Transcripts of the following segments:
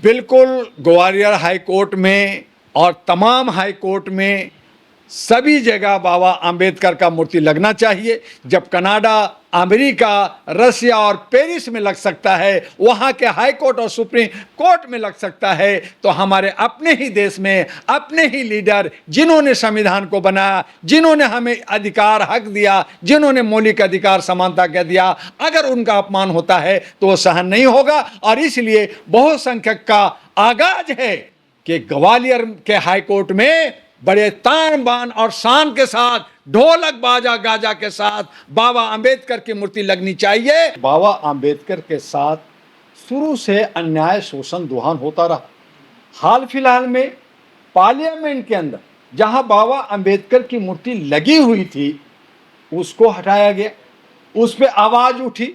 बिल्कुल Gwalior high court में और तमाम हाई कोर्ट में सभी जगह बाबा आम्बेडकर का मूर्ति लगना चाहिए। जब कनाडा, अमेरिका, रसिया और पेरिस में लग सकता है, वहाँ के हाई कोर्ट और सुप्रीम कोर्ट में लग सकता है, तो हमारे अपने ही देश में अपने ही लीडर जिन्होंने संविधान को बनाया, जिन्होंने हमें अधिकार हक दिया, जिन्होंने मौलिक अधिकार समानता का दिया, अगर उनका अपमान होता है तो वो सहन नहीं होगा। और इसलिए बहुसंख्यक का आगाज है कि ग्वालियर के हाई कोर्ट में बड़े तान बान और शान के साथ ढोलक बाजा गाजा के साथ बाबा आम्बेडकर की मूर्ति लगनी चाहिए। बाबा आम्बेडकर के साथ शुरू से अन्याय, शोषण, दुहान होता रहा। हाल फिलहाल में पार्लियामेंट के अंदर जहां बाबा आम्बेडकर की मूर्ति लगी हुई थी उसको हटाया गया, उस पर आवाज उठी।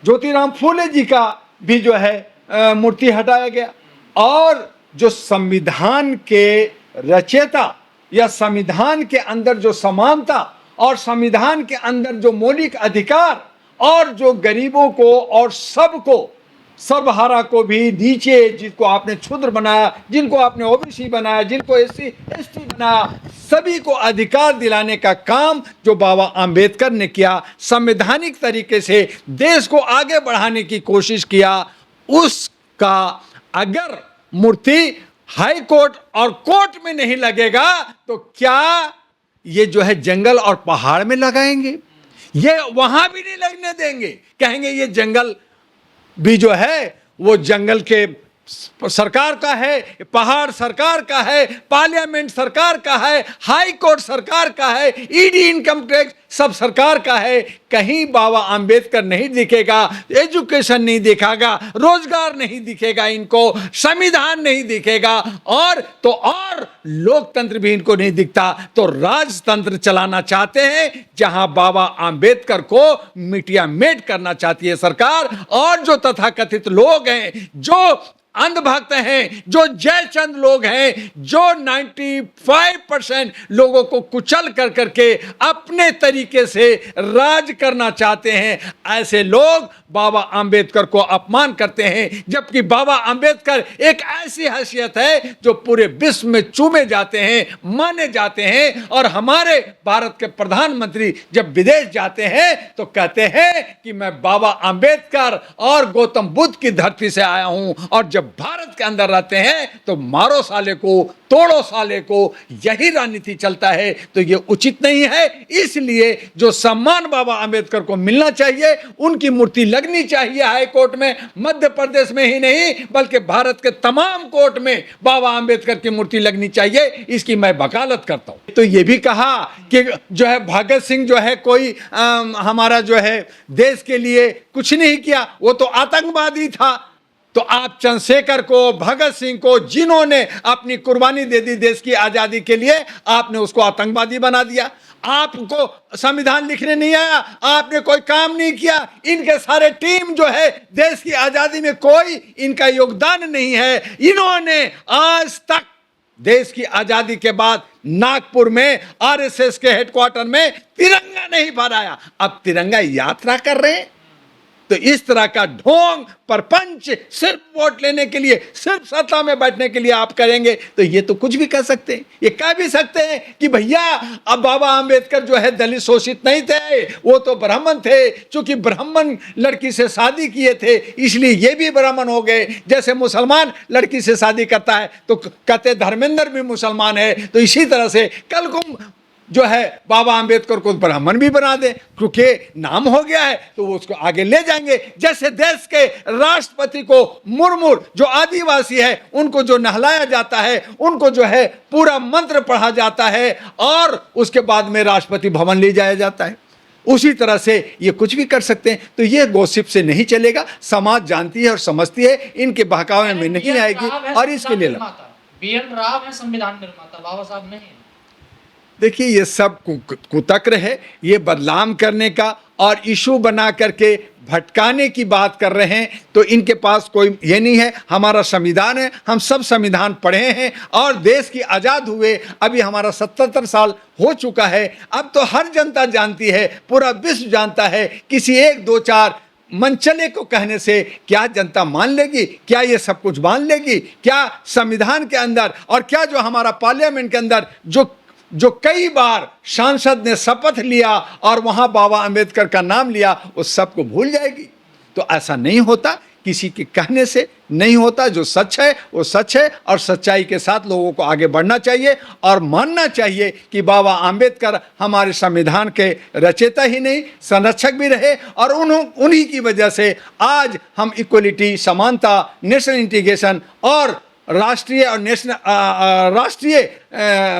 ज्योतिराम फूले जी का भी जो है मूर्ति हटाया गया। और जो संविधान के रचयिता या संविधान के अंदर जो समानता और संविधान के अंदर जो मौलिक अधिकार और जो गरीबों को और सबको, सर्वहारा को भी, नीचे जिसको आपने क्षुद्र बनाया, जिनको आपने ओबीसी बनाया, जिनको एससी एसटी बनाया, सभी को अधिकार दिलाने का काम जो बाबा आम्बेडकर ने किया, संवैधानिक तरीके से देश को आगे बढ़ाने की कोशिश किया, उसका अगर मूर्ति हाई कोर्ट और कोर्ट में नहीं लगेगा तो क्या ये जो है जंगल और पहाड़ में लगाएंगे? ये वहां भी नहीं लगने देंगे। कहेंगे ये जंगल भी जो है वो जंगल के सरकार का है, पहाड़ सरकार का है, पार्लियामेंट सरकार का है, हाई कोर्ट सरकार का है, ईडी, इनकम टैक्स सब सरकार का है। कहीं बाबा आम्बेडकर नहीं दिखेगा, एजुकेशन नहीं दिखेगा, रोजगार नहीं दिखेगा, इनको संविधान नहीं दिखेगा, और लोकतंत्र भी इनको नहीं दिखता। तो राजतंत्र चलाना चाहते हैं जहां बाबा आम्बेडकर को मिटिया मेट करना चाहती है सरकार। और जो तथाकथित लोग हैं, जो अंधभक्त हैं, जो जयचंद लोग हैं, जो 95% लोगों को कुचल कर करके अपने तरीके से राज करना चाहते हैं, ऐसे लोग बाबा आम्बेडकर को अपमान करते हैं। जबकि बाबा आम्बेडकर एक ऐसी हैसियत है जो पूरे विश्व में चूमे जाते हैं, माने जाते हैं। और हमारे भारत के प्रधानमंत्री जब विदेश जाते हैं तो कहते हैं कि मैं बाबा आम्बेडकर और गौतम बुद्ध की धरती से आया हूं। और जब भारत के अंदर रहते हैं तो मारो साले को, तोड़ो साले को, यही राजनीति चलता है। तो ये उचित नहीं है। इसलिए जो सम्मान बाबा आम्बेडकर को मिलना चाहिए, उनकी मूर्ति लगनी चाहिए हाई कोर्ट में, मध्य प्रदेश में ही नहीं बल्कि भारत के तमाम कोर्ट में बाबा आम्बेडकर की मूर्ति लगनी चाहिए। इसकी मैं वकालत करता हूं। तो ये भी कहा कि जो है भगत सिंह जो है कोई हमारा जो है देश के लिए कुछ नहीं किया, वो तो आतंकवादी था। तो आप चंद्रशेखर को, भगत सिंह को, जिन्होंने अपनी कुर्बानी दे दी देश की आजादी के लिए, आपने उसको आतंकवादी बना दिया। आपको संविधान लिखने नहीं आया, आपने कोई काम नहीं किया। इनके सारे टीम जो है देश की आजादी में कोई इनका योगदान नहीं है। इन्होंने आज तक देश की आजादी के बाद नागपुर में आरएसएस के हेडक्वार्टर में तिरंगा नहीं फहराया। अब तिरंगा यात्रा कर रहे हैं। तो इस तरह का ढोंग परपंच सिर्फ वोट लेने के लिए, सिर्फ सत्ता में बैठने के लिए आप करेंगे तो ये तो कुछ भी कर सकते हैं। ये कह भी सकते हैं कि भैया अब बाबा आम्बेडकर जो है दलित शोषित नहीं थे, वो तो ब्राह्मण थे। चूंकि ब्राह्मण लड़की से शादी किए थे इसलिए ये भी ब्राह्मण हो गए। जैसे मुसलमान लड़की से शादी करता है तो कहते धर्मेंद्र भी मुसलमान है। तो इसी तरह से कल को जो है बाबा आम्बेडकर को ब्राह्मण भी बना दे, क्योंकि नाम हो गया है तो वो उसको आगे ले जाएंगे। जैसे देश के राष्ट्रपति को मुर्मू जो आदिवासी है उनको जो नहलाया जाता है, उनको जो है पूरा मंत्र पढ़ा जाता है और उसके बाद में राष्ट्रपति भवन ले जाया जाता है, उसी तरह से ये कुछ भी कर सकते हैं। तो ये गॉसिप से नहीं चलेगा। समाज जानती है और समझती है, इनके बहकावे में नहीं आएगी। और इसके लिए BL राव है संविधान निर्माता, बाबा साहब नहीं है। देखिए ये सब कुतक्र है। ये बदनाम करने का और इशू बना करके भटकाने की बात कर रहे हैं। तो इनके पास कोई ये नहीं है। हमारा संविधान है, हम सब संविधान पढ़े हैं और देश की आज़ाद हुए अभी हमारा 77 साल हो चुका है। अब तो हर जनता जानती है, पूरा विश्व जानता है। किसी 1, 2, 4 मनचले को कहने से क्या जनता मान लेगी? क्या ये सब कुछ मान लेगी? क्या संविधान के अंदर और क्या जो हमारा पार्लियामेंट के अंदर जो कई बार सांसद ने शपथ लिया और वहां बाबा अंबेडकर का नाम लिया, उस सब को भूल जाएगी? तो ऐसा नहीं होता, किसी के कहने से नहीं होता। जो सच है वो सच है और सच्चाई के साथ लोगों को आगे बढ़ना चाहिए और मानना चाहिए कि बाबा अंबेडकर हमारे संविधान के रचयिता ही नहीं, संरक्षक भी रहे और उन्हीं की वजह से आज हम इक्वलिटी, समानता, नेशनल इंटीग्रेशन और राष्ट्रीय और राष्ट्रीय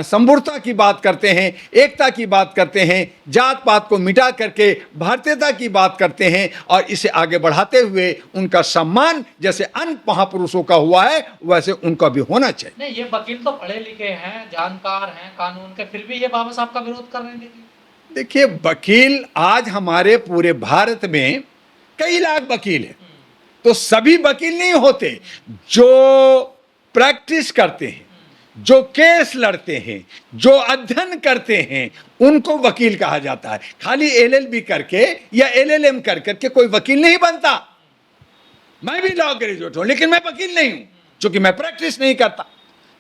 संपूर्णता की बात करते हैं, एकता की बात करते हैं, जात पात को मिटा करके भारतीयता की बात करते हैं और इसे आगे बढ़ाते हुए उनका सम्मान जैसे अन्य महापुरुषों का हुआ है वैसे उनका भी होना चाहिए। नहीं, ये वकील तो पढ़े लिखे हैं, जानकार हैं कानून के, फिर भी ये बाबा साहब का विरोध कर रहे हैं। देखिए, वकील आज हमारे पूरे भारत में कई लाख वकील हैं, तो सभी वकील नहीं होते। जो प्रैक्टिस करते हैं, जो केस लड़ते हैं, जो अध्ययन करते हैं, उनको वकील कहा जाता है। खाली एलएलबी करके या एलएलएम कर करके कोई वकील नहीं बनता। मैं भी लॉ ग्रेजुएट हूं लेकिन मैं वकील नहीं हूं क्योंकि मैं प्रैक्टिस नहीं करता।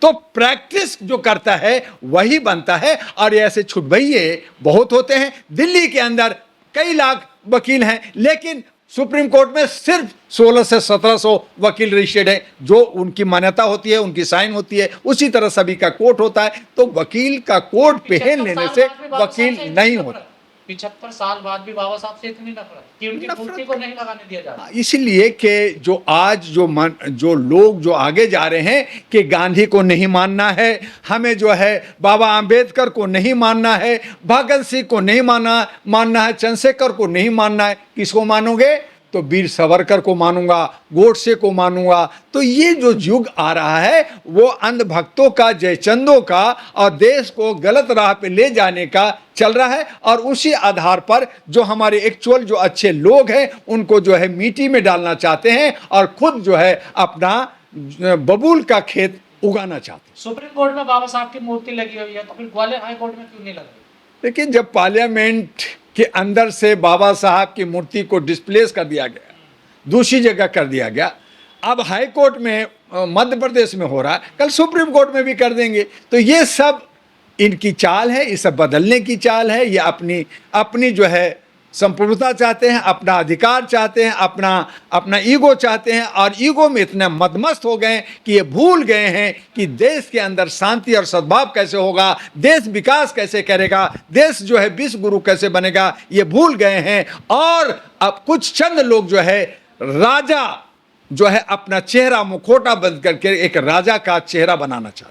तो प्रैक्टिस जो करता है वही बनता है और ऐसे छुटभइये बहुत होते हैं। दिल्ली के अंदर कई लाख वकील हैं लेकिन सुप्रीम कोर्ट में सिर्फ 16 से 1700 वकील रजिस्टर्ड है, जो उनकी मान्यता होती है, उनकी साइन होती है, उसी तरह सभी का कोर्ट होता है। तो वकील का कोर्ट पहन लेने से वकील नहीं होता। 75 साल बाद भी बाबा साहब से इतनी नफरत कि उनकी मूर्ति को नहीं लगाने दिया जा रहा। इसलिए कि जो आज जो लोग जो आगे जा रहे हैं कि गांधी को नहीं मानना है, हमें जो है बाबा अंबेडकर को नहीं मानना है, भगत सिंह को नहीं मानना है, चंद्रशेखर को नहीं मानना है, किसको मानोगे? तो वीर सावरकर को मानूंगा, गोडसे को मानूंगा। तो ये जो युग आ रहा है वो अंधभक्तों का, जयचंदों का और देश को गलत राह पे ले जाने का चल रहा है और उसी आधार पर जो हमारे एक्चुअल जो अच्छे लोग हैं उनको जो है मिट्टी में डालना चाहते हैं और खुद जो है अपना बबूल का खेत उगाना चाहते हैं। सुप्रीम कोर्ट में बाबा साहब की मूर्ति लगी हुई है तो फिर ग्वालियर हाई कोर्ट में क्यों नहीं लग रही? लेकिन जब पार्लियामेंट के अंदर से बाबा साहब की मूर्ति को डिस्प्लेस कर दिया गया, दूसरी जगह कर दिया गया, अब हाई कोर्ट में मध्य प्रदेश में हो रहा है, कल सुप्रीम कोर्ट में भी कर देंगे। तो ये सब इनकी चाल है, ये सब बदलने की चाल है। ये अपनी जो है संपूर्णता चाहते हैं, अपना अधिकार चाहते हैं, अपना ईगो चाहते हैं और ईगो में इतने मदमस्त हो गए कि ये भूल गए हैं कि देश के अंदर शांति और सद्भाव कैसे होगा, देश विकास कैसे करेगा, देश जो है विश्व गुरु कैसे बनेगा, ये भूल गए हैं। और अब कुछ चंद लोग जो है राजा जो है अपना चेहरा मुखौटा बंद करके एक राजा का चेहरा बनाना चाहते हैं।